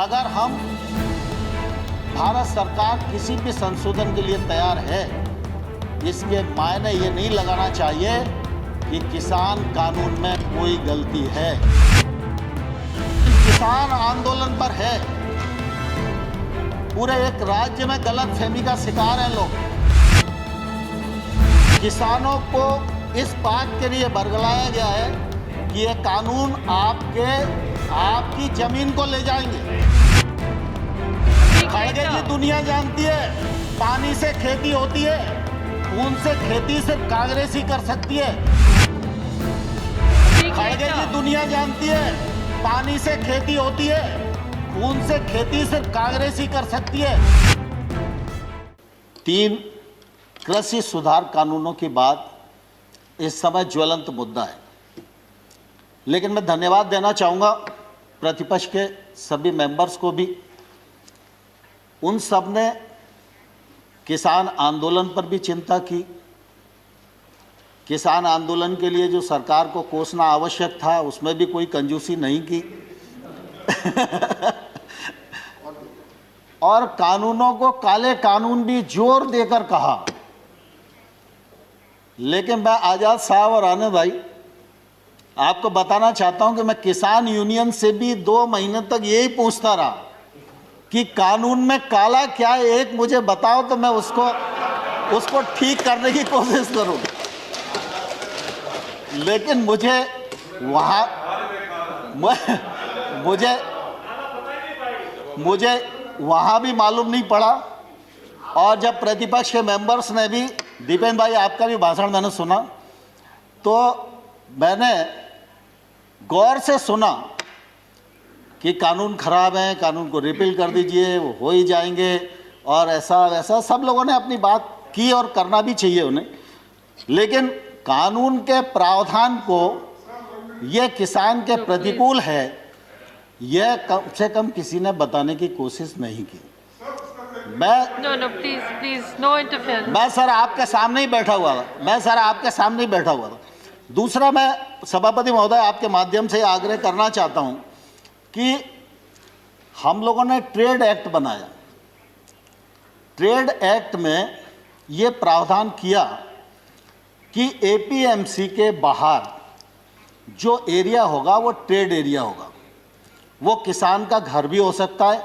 अगर हम भारत सरकार किसी भी संशोधन के लिए तैयार है, इसके मायने ये नहीं लगाना चाहिए कि किसान कानून में कोई गलती है। किसान आंदोलन पर है, पूरे एक राज्य में गलत फहमी का शिकार हैं लोग। किसानों को इस बात के लिए बरगलाया गया है कि ये कानून आपकी जमीन को ले जाएंगे। खड़गे जी दुनिया जानती है, पानी से खेती होती है, खून से खेती सिर्फ कांग्रेस ही कर सकती है। खड़गे जी दुनिया जानती है, पानी से खेती होती है, खून से खेती सिर्फ कांग्रेस ही कर सकती है। 3 कृषि सुधार कानूनों की बात इस समय ज्वलंत मुद्दा है, लेकिन मैं धन्यवाद देना चाहूँगा प्रतिपक्ष के सभी मेंबर्स को भी। उन सब ने किसान आंदोलन पर भी चिंता की। किसान आंदोलन के लिए जो सरकार को कोसना आवश्यक था, उसमें भी कोई कंजूसी नहीं की। और कानूनों को काले कानून भी जोर देकर कहा। लेकिन मैं आजाद साहब और आनंद भाई आपको बताना चाहता हूं कि मैं किसान यूनियन से भी 2 महीने तक यही पूछता रहा कि कानून में काला क्या है, एक मुझे बताओ तो मैं उसको ठीक करने की कोशिश करूं। लेकिन मुझे वहां भी मालूम नहीं पड़ा। और जब प्रतिपक्ष के मेंबर्स ने भी, दीपेंद्र भाई आपका भी भाषण मैंने सुना, तो मैंने गौर से सुना कि कानून खराब है, कानून को रिपील कर दीजिए, वो हो ही जाएंगे, और ऐसा वैसा सब लोगों ने अपनी बात की और करना भी चाहिए उन्हें। लेकिन कानून के प्रावधान को ये किसान के प्रतिकूल है, यह कम से कम किसी ने बताने की कोशिश नहीं की। मैं सर आपके सामने ही बैठा हुआ था। दूसरा, मैं सभापति महोदय आपके माध्यम से आग्रह करना चाहता हूं कि हम लोगों ने ट्रेड एक्ट बनाया। ट्रेड एक्ट में ये प्रावधान किया कि एपीएमसी के बाहर जो एरिया होगा वो ट्रेड एरिया होगा। वो किसान का घर भी हो सकता है,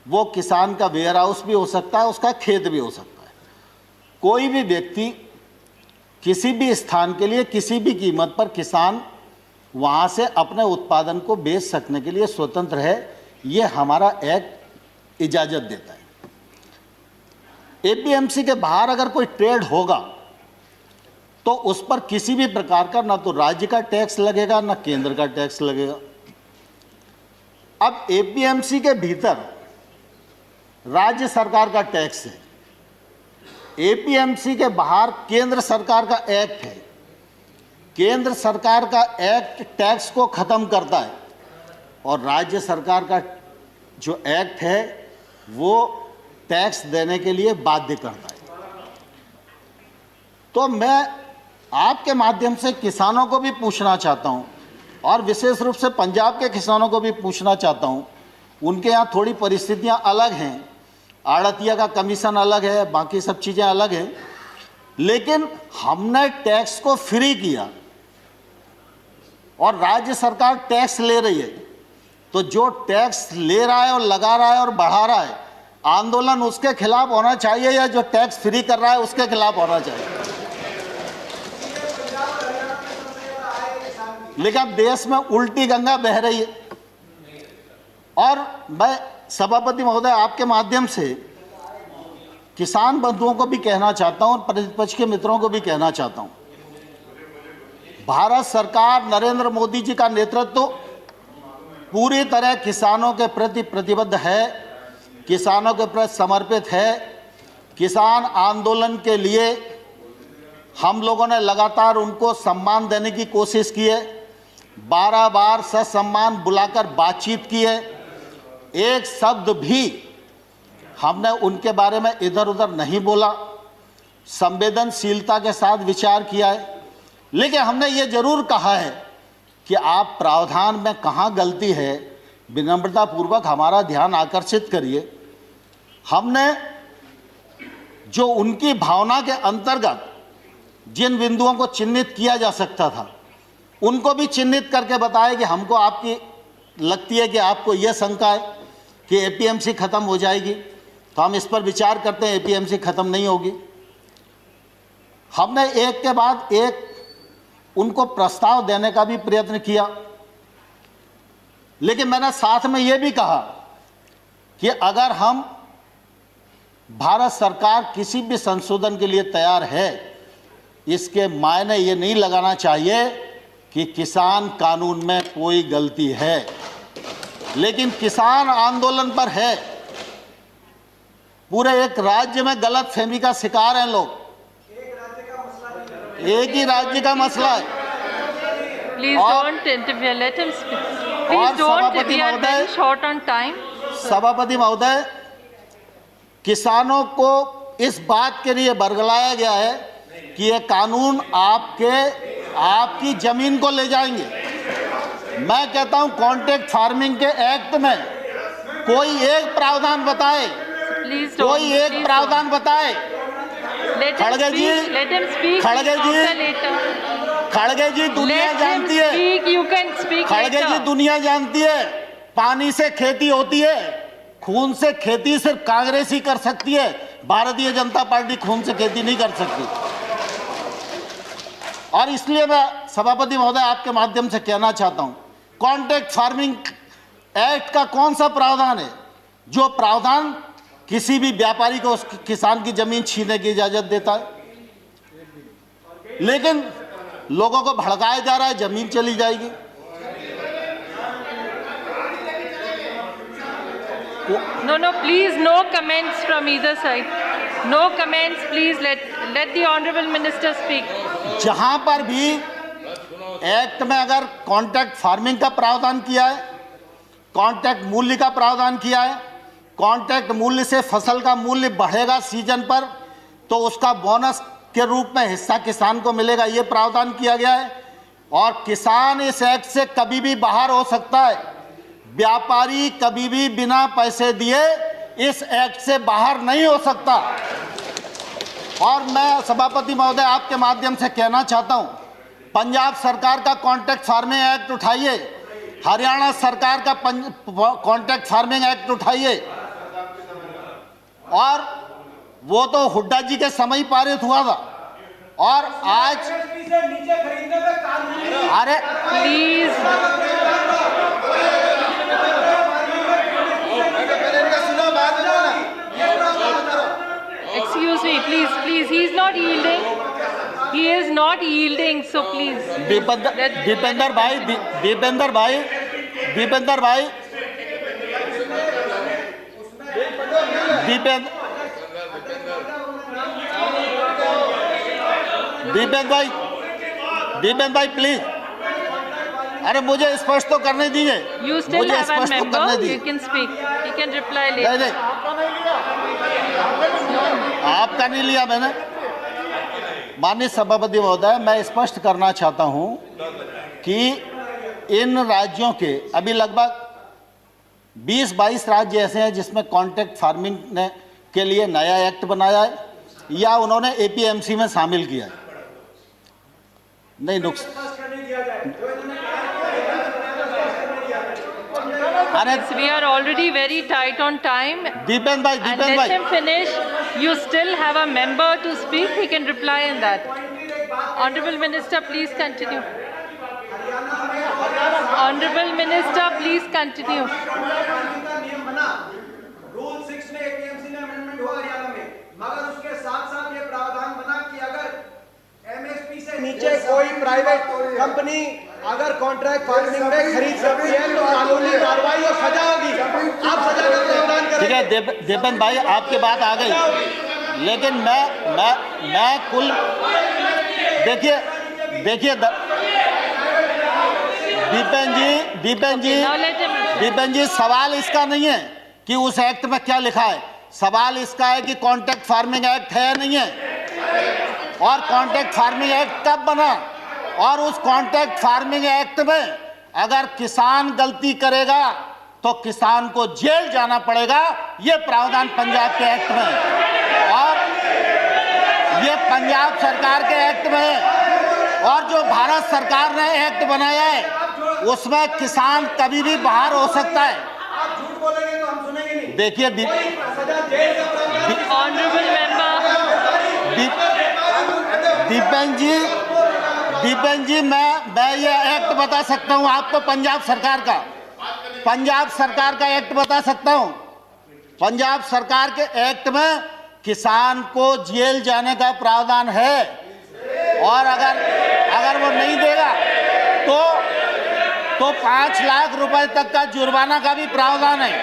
वो किसान का वेयर हाउस भी हो सकता है, उसका खेत भी हो सकता है। कोई भी व्यक्ति किसी भी स्थान के लिए किसी भी कीमत पर किसान वहाँ से अपने उत्पादन को बेच सकने के लिए स्वतंत्र है। ये हमारा एक्ट इजाज़त देता है। एपीएमसी के बाहर अगर कोई ट्रेड होगा तो उस पर किसी भी प्रकार का ना तो राज्य का टैक्स लगेगा ना केंद्र का टैक्स लगेगा। अब एपीएमसी के भीतर राज्य सरकार का टैक्स है, एपीएमसी के बाहर केंद्र सरकार का एक्ट है। केंद्र सरकार का एक्ट टैक्स को खत्म करता है और राज्य सरकार का जो एक्ट है वो टैक्स देने के लिए बाध्य करता है। तो मैं आपके माध्यम से किसानों को भी पूछना चाहता हूं, और विशेष रूप से पंजाब के किसानों को भी पूछना चाहता हूं। उनके यहाँ थोड़ी परिस्थितियां अलग हैं, आड़तिया का कमीशन अलग है, बाकी सब चीज़ें अलग हैं, लेकिन हमने टैक्स को फ्री किया और राज्य सरकार टैक्स ले रही है। तो जो टैक्स ले रहा है और लगा रहा है और बढ़ा रहा है, आंदोलन उसके खिलाफ होना चाहिए या जो टैक्स फ्री कर रहा है उसके खिलाफ होना चाहिए। लेकिन अब देश में उल्टी गंगा बह रही है। और मैं सभापति महोदय आपके माध्यम से किसान बंधुओं को भी कहना चाहता हूं और प्रतिपक्ष के मित्रों को भी कहना चाहता हूं, भारत सरकार नरेंद्र मोदी जी का नेतृत्व पूरी तरह किसानों के प्रति प्रतिबद्ध है, किसानों के प्रति समर्पित है। किसान आंदोलन के लिए हम लोगों ने लगातार उनको सम्मान देने की कोशिश की है, 12 बार ससम्मान बुलाकर बातचीत की है। एक शब्द भी हमने उनके बारे में इधर उधर नहीं बोला, संवेदनशीलता के साथ विचार किया है। लेकिन हमने ये जरूर कहा है कि आप प्रावधान में कहाँ गलती है विनम्रता पूर्वक हमारा ध्यान आकर्षित करिए। हमने जो उनकी भावना के अंतर्गत जिन बिंदुओं को चिन्हित किया जा सकता था उनको भी चिन्हित करके बताया कि हमको आपकी लगती है कि आपको यह शंका है कि एपीएमसी खत्म हो जाएगी, तो हम इस पर विचार करते हैं। एपीएमसी खत्म नहीं होगी। हमने एक के बाद एक उनको प्रस्ताव देने का भी प्रयत्न किया, लेकिन मैंने साथ में यह भी कहा कि अगर हम भारत सरकार किसी भी संशोधन के लिए तैयार है, इसके मायने ये नहीं लगाना चाहिए कि किसान कानून में कोई गलती है, लेकिन किसान आंदोलन पर है। पूरे एक राज्य में गलत फहमी का शिकार हैं लोग। एक ही राज्य का मसला है। Please don't interfere. Let him speak. Please don't. We are very short on time. सभापति महोदय, किसानों को इस बात के लिए बरगलाया गया है कि ये कानून आपकी जमीन को ले जाएंगे। मैं कहता हूं कॉन्ट्रैक्ट फार्मिंग के एक्ट में कोई एक प्रावधान बताए, कोई एक प्रावधान बताए। खड़गे जी, खड़गे जी दुनिया जानती है, खड़गे जी दुनिया जानती है, पानी से खेती होती है, खून से खेती सिर्फ कांग्रेस ही कर सकती है। भारतीय जनता पार्टी खून से खेती नहीं कर सकती। और इसलिए मैं सभापति महोदय आपके माध्यम से कहना चाहता हूं, कॉन्ट्रैक्ट फार्मिंग एक्ट का कौन सा प्रावधान है जो प्रावधान किसी भी व्यापारी को उस किसान की जमीन छीनने की इजाजत देता है? लेकिन लोगों को भड़काया जा रहा है, जमीन चली जाएगी। No, please, no comments from either side. No comments, please. Let the honorable minister speak. जहां पर भी एक्ट में अगर कॉन्ट्रैक्ट फार्मिंग का प्रावधान किया है, कॉन्ट्रैक्ट मूल्य का प्रावधान किया है, कॉन्ट्रैक्ट मूल्य से फसल का मूल्य बढ़ेगा सीजन पर तो उसका बोनस के रूप में हिस्सा किसान को मिलेगा, ये प्रावधान किया गया है। और किसान इस एक्ट से कभी भी बाहर हो सकता है। व्यापारी कभी भी बिना पैसे दिए इस एक्ट से बाहर नहीं हो सकता। और मैं सभापति महोदय आपके माध्यम से कहना चाहता हूं, पंजाब सरकार का कॉन्ट्रैक्ट फार्मिंग एक्ट उठाइए, हरियाणा सरकार का कॉन्ट्रैक्ट फार्मिंग एक्ट उठाइए। और वो तो हुड्डा जी के समय पारित हुआ था, और आज अरे please excuse me, please, he is not yielding. He is not yielding, so please. Deepender भाई प्लीज, अरे मुझे स्पष्ट तो करने दीजिए। You still have a member. You can speak. He can reply later. आपका नहीं लिया मैंने। माननीय सभापति महोदय, मैं स्पष्ट करना चाहता हूं कि इन राज्यों के अभी लगभग 20-22 राज्य ऐसे हैं जिसमें कॉन्ट्रैक्ट फार्मिंग ने के लिए नया एक्ट बनाया है या उन्होंने एपीएमसी में शामिल किया है। नहीं We are already very tight on time. Dipendra भाई, and let him finish. You still have a member to speak. He can reply in that. Honorable Minister, please continue. Honorable Minister, please continue. Rule 6 में APMC ने amendment हुआ हरियाणा में, मगर उसके साथ-साथ ये प्रावधान बना कि अगर एमएसपी से नीचे कोई प्राइवेट कंपनी अगर कॉन्ट्रैक्ट फार्मिंग में खरीद सकती है तो कानूनी कार्रवाई और सजा होगी। आप सजा का प्रावधान करें। ठीक है देवेंद्र भाई, आपकी बात आ गई, लेकिन मैं कुल देखिए दीपेंद्र जी, सवाल इसका नहीं है कि उस एक्ट में क्या लिखा है, सवाल इसका है कि कॉन्ट्रैक्ट फार्मिंग एक्ट है या नहीं है, और कॉन्ट्रैक्ट फार्मिंग एक्ट कब बना, और उस कॉन्ट्रैक्ट फार्मिंग एक्ट में अगर किसान गलती करेगा तो किसान को जेल जाना पड़ेगा। ये प्रावधान पंजाब के एक्ट में है और ये पंजाब सरकार के एक्ट में है। और जो भारत सरकार ने एक्ट बनाया है उसमें किसान कभी भी बाहर हो सकता है। आप झूठ बोलेंगे तो हम सुनेंगे नहीं। देखिए सजा जेल का प्रावधान। Honorable member. दीपेन जी मैं ये एक्ट बता सकता हूँ आपको, पंजाब सरकार का एक्ट बता सकता हूँ। पंजाब सरकार के एक्ट में किसान को जेल जाने का प्रावधान है और अगर वो नहीं देगा तो 5 लाख रुपए तक का जुर्माना का भी प्रावधान है।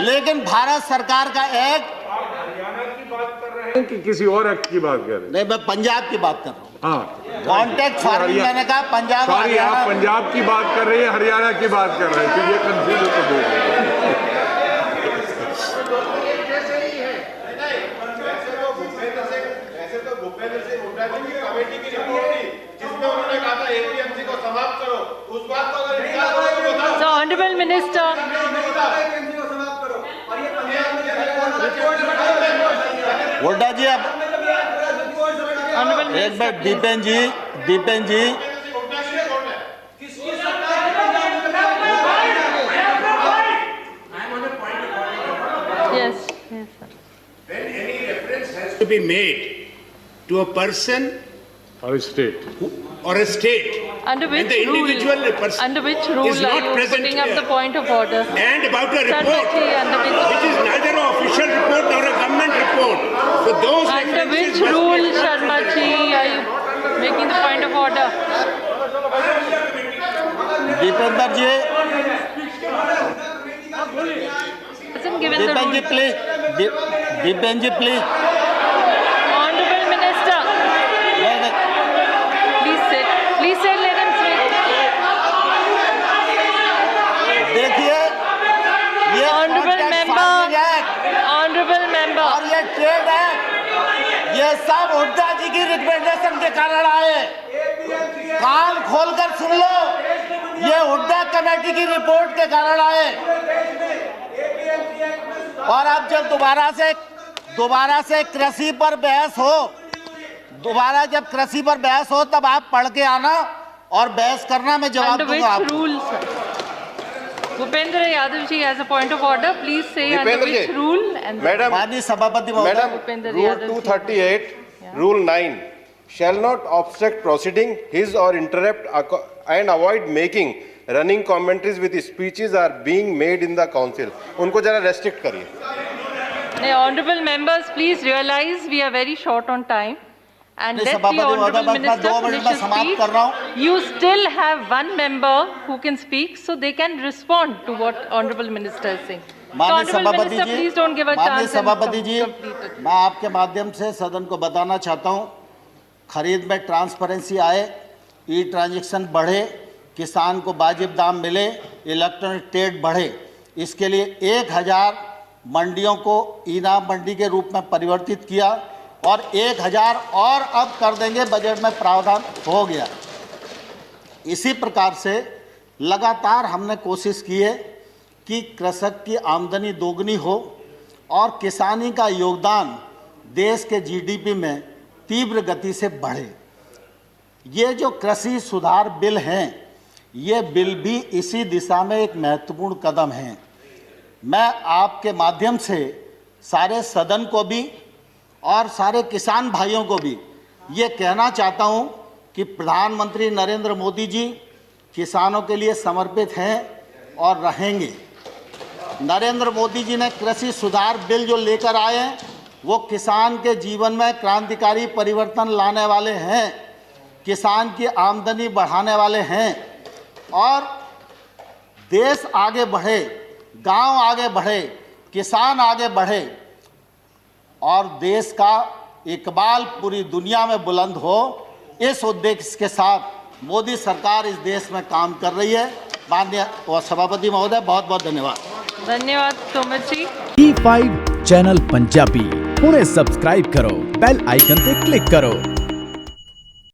लेकिन भारत सरकार का एक्ट, हरियाणा की बात कर रहे हैं कि किसी और एक्ट की बात कर रहे हैं? नहीं, मैं पंजाब की बात कर रहा हूँ। हाँ, कॉन्टेक्ट फार्मिंग मैंने कहा पंजाब। सॉरी, आप पंजाब की बात कर रहे हैं, हरियाणा की बात कर रहे हैं, तो ये कंफ्यूज हो तो ऐसे तो भूपेंद्र सिंह हुड्डा जी की कमेटी की रिपोर्ट थी जिसमें उन्होंने कहा था एपीएमसी को समाप्त करो। उस बात को अगर इनकार करो तो बताओ। So, Honorable Minister. एपीएमसी को समाप्त करो और ये पंजाब में रिपोर्ट हुड्डा जी अब Honorable एक बार Minister. दीपेन जी हुड्डा की रिपोर्ट है। किसकी सरकार ने पंजाब में बनाया? Yes. Yes, sir. When any reference has to be made to a person और state or a state Under which and the individual rule? person Under which is rule are not you present putting up here the point of order? and about a report Sarmaji, under which is neither an official report nor a government report. So those Under which references must rule, be- Sharmaji, are you making the point of order? Deepender ji, Hasn't given the Deepen ji rule. Please, Deepen ji please. Honorable Minister, please sit. Please sit, let him speak. देखिए ये Honorable Contact member. Farming Act Honorable member. और ये trade act, ये सब हुड्डा जी की recommendation के कारण आए। कान खोलकर सुन लो, ये हुड्डा कमेटी की रिपोर्ट के कारण आए। और अब जब दोबारा से कृषि पर बहस हो, तब आप पढ़ के आना और बहस करना, मैं जवाब Under दूंगा which आपको। rule, sir? Bhupendra Yadav ji has a point of order. Please say under Bhupendra which ji. rule and Madam, माननीय सभापति महोदय, Madam, Bhupendra Rule Yadav ji. 238, Rule 9 shall not obstruct proceeding his or interrupt and avoid making running commentaries with speeches are being made in the council. उनको जरा restrict करिए। Now, honorable members, please realize we are very short on time. And नहीं, let the सभापति महोदय, honorable मैं minister 2 minute finish में his समाप्त कर रहा हूँ। speech. You still have one member who can speak, so they can respond to what honorable minister is saying. So, माननीय honorable सभापति minister, ji, please don't give a माननीय chance and सभापति जी, complete it. मैं आपके माध्यम से सदन को बताना चाहता हूं, खरीद में ट्रांसपेरेंसी आए, ई ट्रांजैक्शन बढ़े, किसान को वाजिब दाम मिले, इलेक्ट्रॉनिक ट्रेड बढ़े। इसके लिए 1000 मंडियों को इनाम मंडी के रूप में परिवर्तित किया और 1000 और अब कर देंगे, बजट में प्रावधान हो गया। इसी प्रकार से लगातार हमने कोशिश की है कि कृषक की आमदनी दोगुनी हो और किसानी का योगदान देश के जीडीपी में तीव्र गति से बढ़े। ये जो कृषि सुधार बिल हैं, ये बिल भी इसी दिशा में एक महत्वपूर्ण कदम है। मैं आपके माध्यम से सारे सदन को भी और सारे किसान भाइयों को भी ये कहना चाहता हूँ कि प्रधानमंत्री नरेंद्र मोदी जी किसानों के लिए समर्पित हैं और रहेंगे। नरेंद्र मोदी जी ने कृषि सुधार बिल जो लेकर आए हैं, वो किसान के जीवन में क्रांतिकारी परिवर्तन लाने वाले हैं, किसान की आमदनी बढ़ाने वाले हैं और देश आगे बढ़े, गांव आगे बढ़े, किसान आगे बढ़े और देश का इकबाल पूरी दुनिया में बुलंद हो। इस उद्देश्य के साथ मोदी सरकार इस देश में काम कर रही है। माननीय सभापति महोदय, बहुत बहुत धन्यवाद। धन्यवाद सोमत जी। E5 चैनल पंजाबी हुणे सब्सक्राइब करो, बेल आइकन पे क्लिक करो।